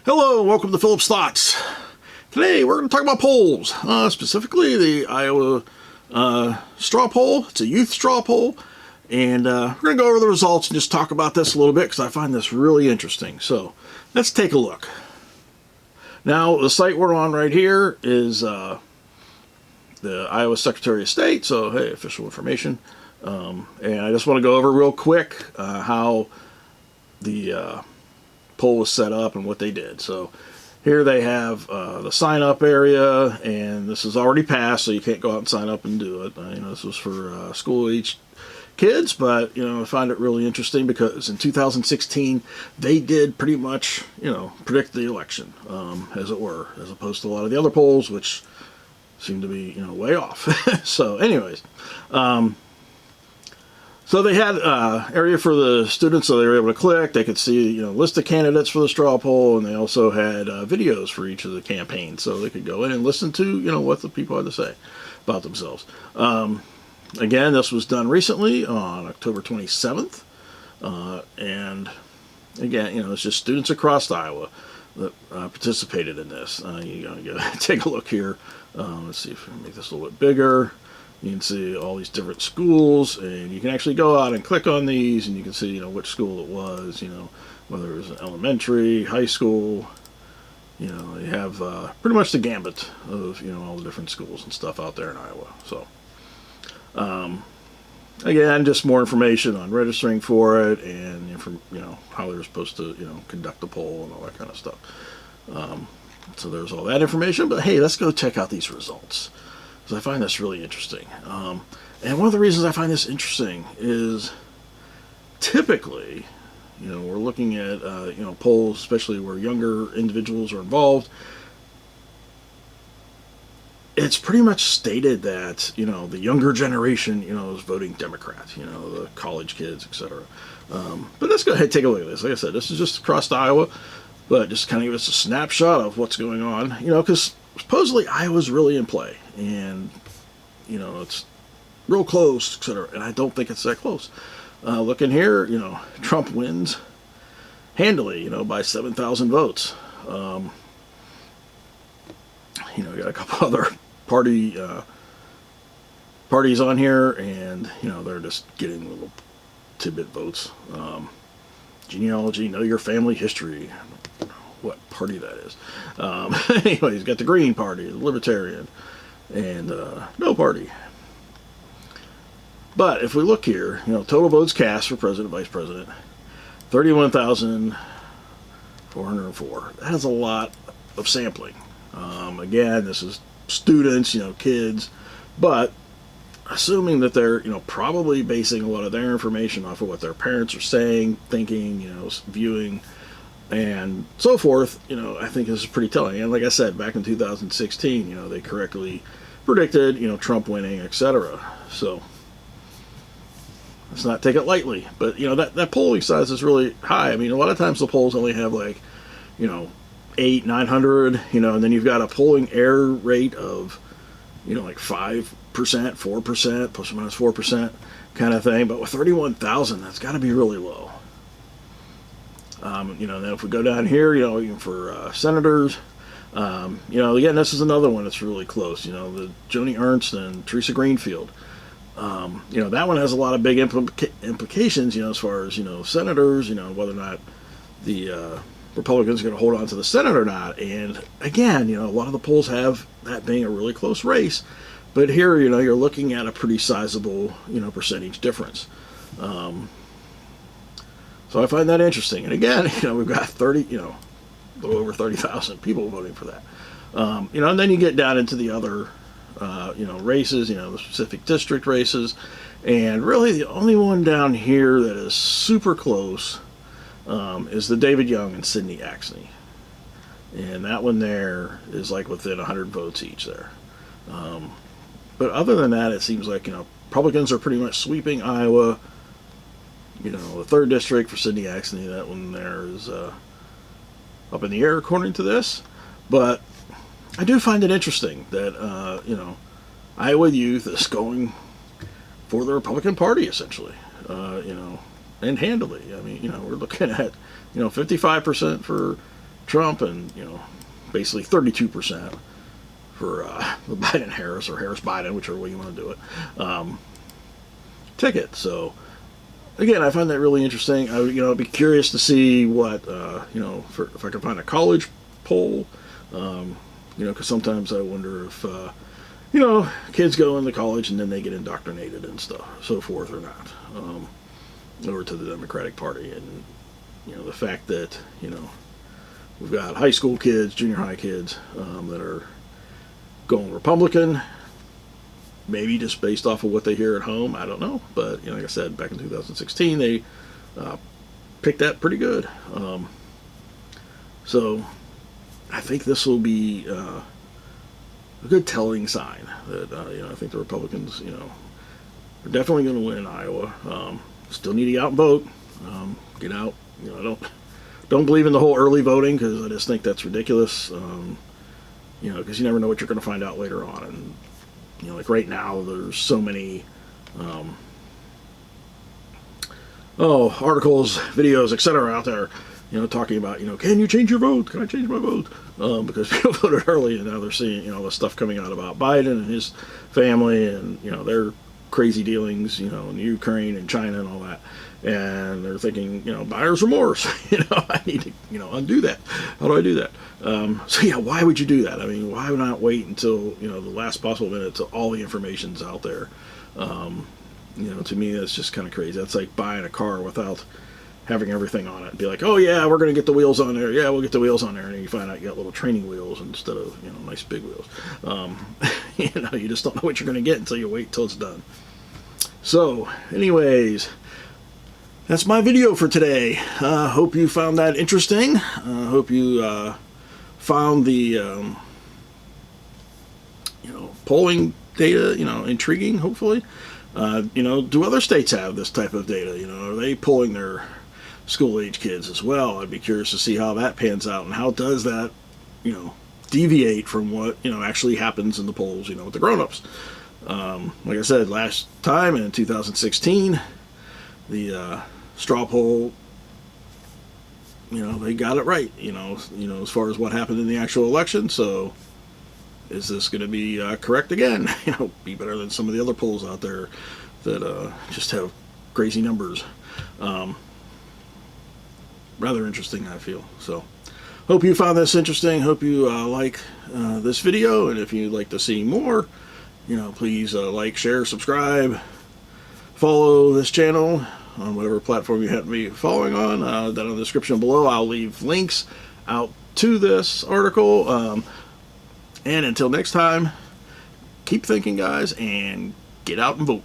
Hello, welcome to Philip's Thoughts. Today we're going to talk about polls, specifically the Iowa straw poll. It's a youth straw poll, and we're going to go over the results and just talk about this a little bit because I find this really interesting. So let's take a look. Now, the site we're on right here is the Iowa Secretary of State, so hey, official information. And I just want to go over real quick how the poll was set up and what they did. So here they have the sign up area, and this is already passed, so you can't go out and sign up and do it. This was for school age kids, but I find it really interesting because in 2016 they did pretty much predict the election, as it were, as opposed to a lot of the other polls which seem to be way off. So anyways, so they had area for the students, so they were able to click. They could see, list of candidates for the straw poll, and they also had videos for each of the campaigns, so they could go in and listen to, what the people had to say about themselves. Again, this was done recently on October 27th, and again, it's just students across Iowa that participated in this. You gotta take a look here. Let's see if we can make this a little bit bigger. You can see all these different schools, and you can actually go out and click on these, and you can see, which school it was, whether it was an elementary, high school. You have pretty much the gambit of, all the different schools and stuff out there in Iowa. So, again, just more information on registering for it and, how they're supposed to, conduct the poll and all that kind of stuff. So there's all that information, but hey, let's go check out these results, because I find this really interesting. And one of the reasons I find this interesting is typically, we're looking at, polls, especially where younger individuals are involved. It's pretty much stated that, the younger generation, is voting Democrat, the college kids, etc. But let's go ahead and take a look at this. Like I said, this is just across Iowa, but just kind of give us a snapshot of what's going on, because supposedly Iowa's really in play, and it's real close, etc. And I don't think it's that close. Looking here, Trump wins handily, by 7,000 votes. We got a couple other parties on here, and they're just getting little tidbit votes. Genealogy, know your family history. What party that is. Anyways, got the Green Party, the Libertarian, and no party. But if we look here, total votes cast for president, vice president, 31,404. That is a lot of sampling. Again, this is students, kids, but assuming that they're, probably basing a lot of their information off of what their parents are saying, thinking, viewing, and so forth, I think this is pretty telling. And like I said, back in 2016, they correctly predicted, Trump winning, etc. So let's not take it lightly. But, that polling size is really high. I mean, a lot of times the polls only have 800, 900, and then you've got a polling error rate of, 5%, 4%, plus or minus 4% kind of thing. But with 31,000, that's got to be really low. Then if we go down here, even for senators, again, this is another one that's really close. The Joni Ernst and Teresa Greenfield. That one has a lot of big implications, as far as, senators, whether or not the Republicans are going to hold on to the Senate or not. And again, a lot of the polls have that being a really close race. But here, you're looking at a pretty sizable, percentage difference. So I find that interesting. And again, we've got 30, a little over 30,000 people voting for that. And then you get down into the other, races, the specific district races. And really the only one down here that is super close is the David Young and Sidney Axne. And that one there is within 100 votes each there. But other than that, it seems like, Republicans are pretty much sweeping Iowa. The 3rd district for Sidney Axne, that one there is up in the air according to this. But I do find it interesting that, Iowa youth is going for the Republican Party, essentially, and handily. I mean, we're looking at, 55% for Trump, and basically 32% for the Biden-Harris or Harris-Biden, whichever way you want to do it, ticket. So again, I find that really interesting. I'd be curious to see what if I can find a college poll, because sometimes I wonder if kids go into college and then they get indoctrinated and stuff, so forth, or not, over to the Democratic Party. And the fact that we've got high school kids, junior high kids that are going Republican, maybe just based off of what they hear at home. I don't know, but like I said, back in 2016, they picked that pretty good. So I think this will be a good telling sign that I think the Republicans are definitely going to win in Iowa. Still need to get out and vote. Get out. I don't believe in the whole early voting, because I just think that's ridiculous. Because you never know what you're going to find out later on. And like right now, there's so many articles, videos, etc. out there, talking about, can you change your vote? Can I change my vote? Because people voted early, and now they're seeing, the stuff coming out about Biden and his family, and their crazy dealings, in Ukraine and China and all that. And they're thinking, buyer's remorse. I need to, undo that. How do I do that? So yeah, why would you do that? I mean, why not wait until the last possible minute till all the information's out there? To me, that's just kind of crazy. That's like buying a car without having everything on it. Be like, oh yeah, we're gonna get the wheels on there. Yeah, we'll get the wheels on there, and you find out you got little training wheels instead of nice big wheels. You just don't know what you're gonna get until you wait till it's done. So, anyways, that's my video for today. Hope you found that interesting. Hope you found the polling data intriguing. Hopefully, do other states have this type of data? Are they polling their school age kids as well? I'd be curious to see how that pans out, and how does that deviate from what actually happens in the polls with the grown-ups. Like I said last time in 2016, the straw poll, they got it right, as far as what happened in the actual election. So is this going to be correct again? Be better than some of the other polls out there that just have crazy numbers. Rather interesting, I feel. So hope you found this interesting. Hope you like this video, and if you'd like to see more, please like, share, subscribe, follow this channel on whatever platform you happen to be following on. Down in the description below, I'll leave links out to this article. And until next time, keep thinking, guys, and get out and vote.